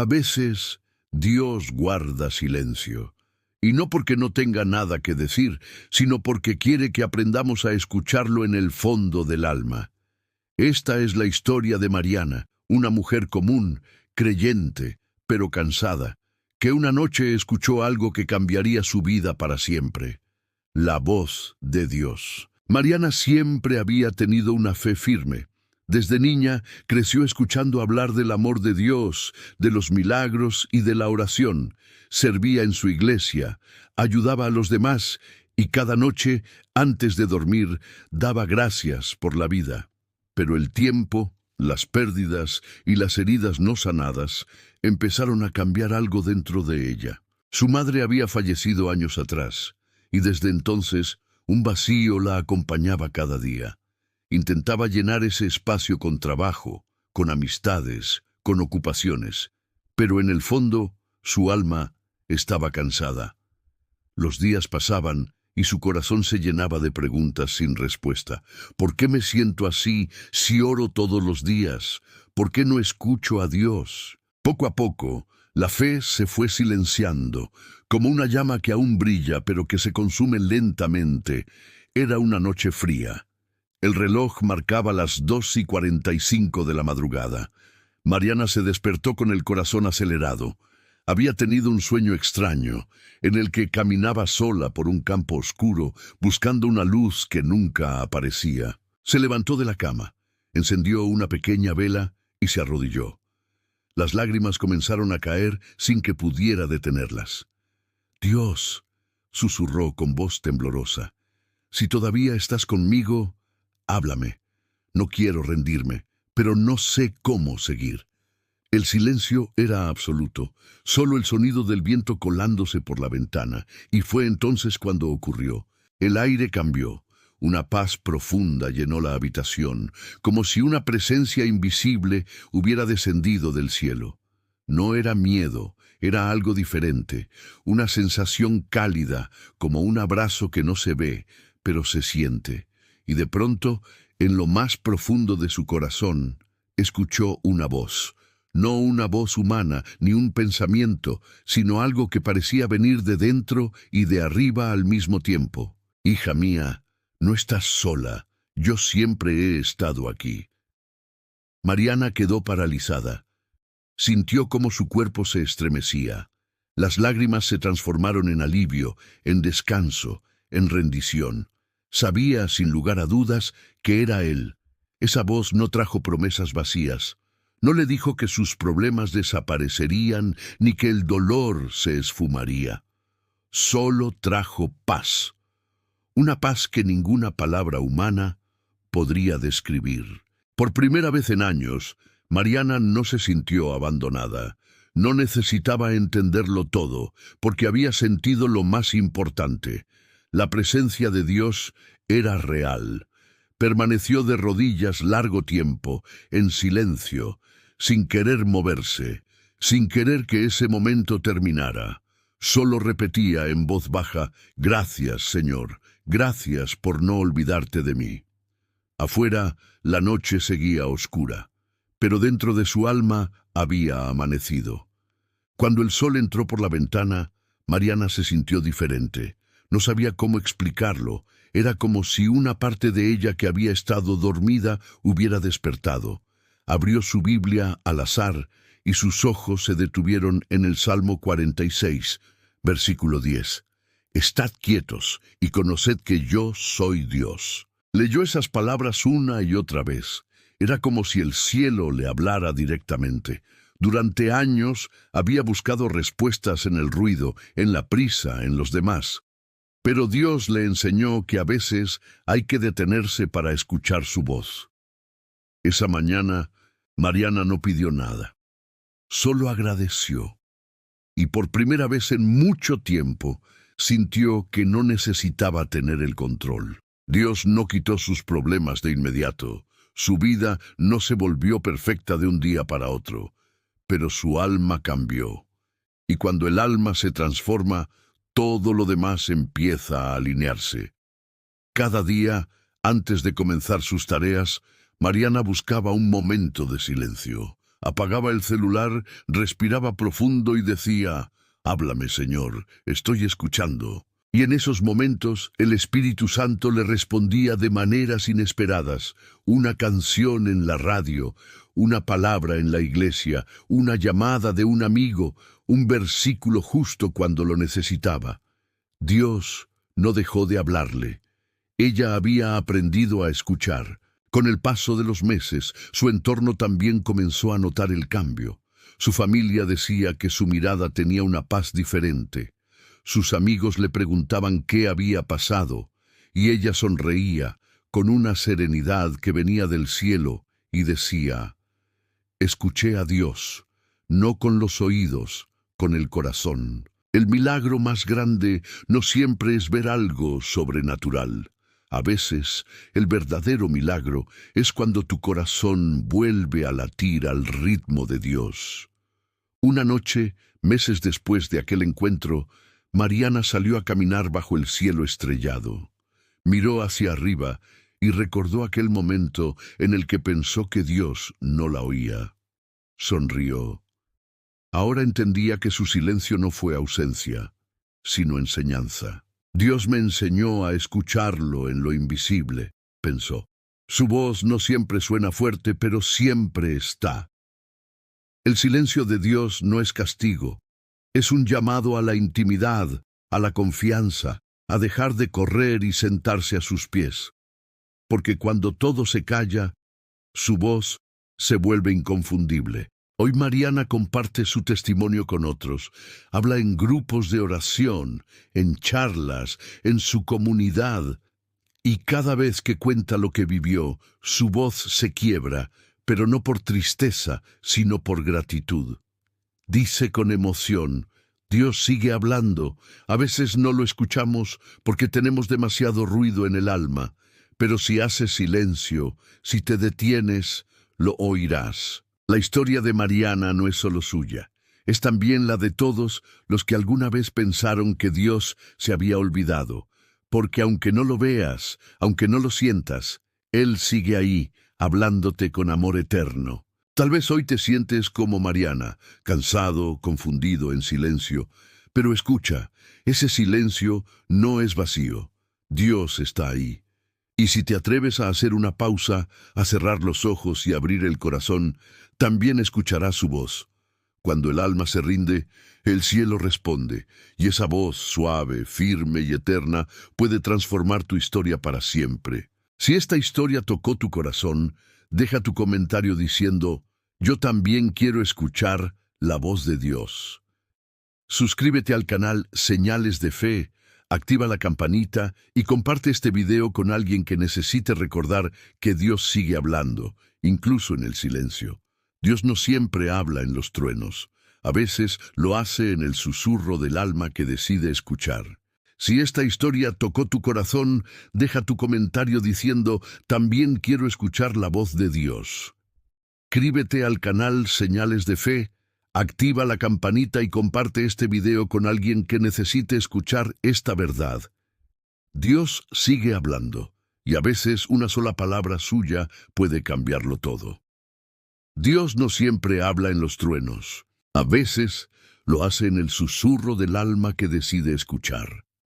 A veces Dios guarda silencio, y no porque no tenga nada que decir, sino porque quiere que aprendamos a escucharlo en el fondo del alma. Esta es la historia de Mariana, una mujer común, creyente, pero cansada, que una noche escuchó algo que cambiaría su vida para siempre: la voz de Dios. Mariana siempre había tenido una fe firme. Desde niña creció escuchando hablar del amor de Dios, de los milagros y de la oración. Servía en su iglesia, ayudaba a los demás y cada noche, antes de dormir, daba gracias por la vida. Pero el tiempo, las pérdidas y las heridas no sanadas empezaron a cambiar algo dentro de ella. Su madre había fallecido años atrás, y desde entonces un vacío la acompañaba cada día. Intentaba llenar ese espacio con trabajo, con amistades, con ocupaciones, pero en el fondo su alma estaba cansada. Los días pasaban y su corazón se llenaba de preguntas sin respuesta. ¿Por qué me siento así si oro todos los días? ¿Por qué no escucho a Dios? Poco a poco, la fe se fue silenciando, como una llama que aún brilla, pero que se consume lentamente. Era una noche fría. El reloj marcaba las 2:45 de la madrugada. Mariana se despertó con el corazón acelerado. Había tenido un sueño extraño, en el que caminaba sola por un campo oscuro, buscando una luz que nunca aparecía. Se levantó de la cama, encendió una pequeña vela y se arrodilló. Las lágrimas comenzaron a caer sin que pudiera detenerlas. «Dios», susurró con voz temblorosa, «si todavía estás conmigo, háblame. No quiero rendirme, pero no sé cómo seguir». El silencio era absoluto, solo el sonido del viento colándose por la ventana, y fue entonces cuando ocurrió. El aire cambió. Una paz profunda llenó la habitación, como si una presencia invisible hubiera descendido del cielo. No era miedo, era algo diferente, una sensación cálida, como un abrazo que no se ve, pero se siente. Y de pronto, en lo más profundo de su corazón, escuchó una voz. No una voz humana, ni un pensamiento, sino algo que parecía venir de dentro y de arriba al mismo tiempo. «Hija mía, no estás sola, yo siempre he estado aquí». Mariana quedó paralizada. Sintió cómo su cuerpo se estremecía. Las lágrimas se transformaron en alivio, en descanso, en rendición. Sabía, sin lugar a dudas, que era él. Esa voz no trajo promesas vacías. No le dijo que sus problemas desaparecerían ni que el dolor se esfumaría. Solo trajo paz. Una paz que ninguna palabra humana podría describir. Por primera vez en años, Mariana no se sintió abandonada. No necesitaba entenderlo todo, porque había sentido lo más importante. La presencia de Dios era real. Permaneció de rodillas largo tiempo, en silencio, sin querer moverse, sin querer que ese momento terminara. Solo repetía en voz baja: «Gracias, Señor, gracias por no olvidarte de mí». Afuera, la noche seguía oscura, pero dentro de su alma había amanecido. Cuando el sol entró por la ventana, Mariana se sintió diferente. No sabía cómo explicarlo. Era como si una parte de ella que había estado dormida hubiera despertado. Abrió su Biblia al azar y sus ojos se detuvieron en el Salmo 46, versículo 10. «Estad quietos y conoced que yo soy Dios». Leyó esas palabras una y otra vez. Era como si el cielo le hablara directamente. Durante años había buscado respuestas en el ruido, en la prisa, en los demás. Pero Dios le enseñó que a veces hay que detenerse para escuchar su voz. Esa mañana, Mariana no pidió nada. Solo agradeció. Y por primera vez en mucho tiempo, sintió que no necesitaba tener el control. Dios no quitó sus problemas de inmediato. Su vida no se volvió perfecta de un día para otro. Pero su alma cambió. Y cuando el alma se transforma, todo lo demás empieza a alinearse. Cada día, antes de comenzar sus tareas, Mariana buscaba un momento de silencio. apagaba el celular, respiraba profundo y decía: «Háblame, Señor, estoy escuchando». Y en esos momentos el Espíritu Santo le respondía de maneras inesperadas: una canción en la radio, una palabra en la iglesia, una llamada de un amigo, un versículo justo cuando lo necesitaba. Dios no dejó de hablarle. Ella había aprendido a escuchar. Con el paso de los meses, su entorno también comenzó a notar el cambio. Su familia decía que su mirada tenía una paz diferente. Sus amigos le preguntaban qué había pasado, y ella sonreía con una serenidad que venía del cielo y decía: «Escuché a Dios, no con los oídos, con el corazón». El milagro más grande no siempre es ver algo sobrenatural. A veces, el verdadero milagro es cuando tu corazón vuelve a latir al ritmo de Dios. Una noche, meses después de aquel encuentro, Mariana salió a caminar bajo el cielo estrellado. Miró hacia arriba y recordó aquel momento en el que pensó que Dios no la oía. Sonrió. Ahora entendía que su silencio no fue ausencia, sino enseñanza. Dios me enseñó a escucharlo en lo invisible, pensó. Su voz no siempre suena fuerte, pero siempre está. El silencio de Dios no es castigo. Es un llamado a la intimidad, a la confianza, a dejar de correr y sentarse a sus pies. Porque cuando todo se calla, su voz se vuelve inconfundible. Hoy Mariana comparte su testimonio con otros. Habla en grupos de oración, en charlas, en su comunidad. Y cada vez que cuenta lo que vivió, su voz se quiebra, pero no por tristeza, sino por gratitud. Dice con emoción: Dios sigue hablando. A veces no lo escuchamos porque tenemos demasiado ruido en el alma, pero si haces silencio, si te detienes, lo oirás. La historia de Mariana no es solo suya, es también la de todos los que alguna vez pensaron que Dios se había olvidado, porque aunque no lo veas, aunque no lo sientas, Él sigue ahí, hablándote con amor eterno. Tal vez hoy te sientes como Mariana, cansado, confundido, en silencio, pero escucha, ese silencio no es vacío. Dios está ahí. Y si te atreves a hacer una pausa, a cerrar los ojos y abrir el corazón, también escucharás su voz. Cuando el alma se rinde, el cielo responde, y esa voz suave, firme y eterna puede transformar tu historia para siempre. Si esta historia tocó tu corazón, deja tu comentario diciendo: yo también quiero escuchar la voz de Dios. Suscríbete al canal Señales de Fe, activa la campanita y comparte este video con alguien que necesite recordar que Dios sigue hablando, incluso en el silencio. Dios no siempre habla en los truenos. A veces lo hace en el susurro del alma que decide escuchar. Si esta historia tocó tu corazón, deja tu comentario diciendo: también quiero escuchar la voz de Dios. Suscríbete al canal Señales de Fe, activa la campanita y comparte este video con alguien que necesite escuchar esta verdad. Dios sigue hablando, y a veces una sola palabra suya puede cambiarlo todo. Dios no siempre habla en los truenos. A veces lo hace en el susurro del alma que decide escuchar.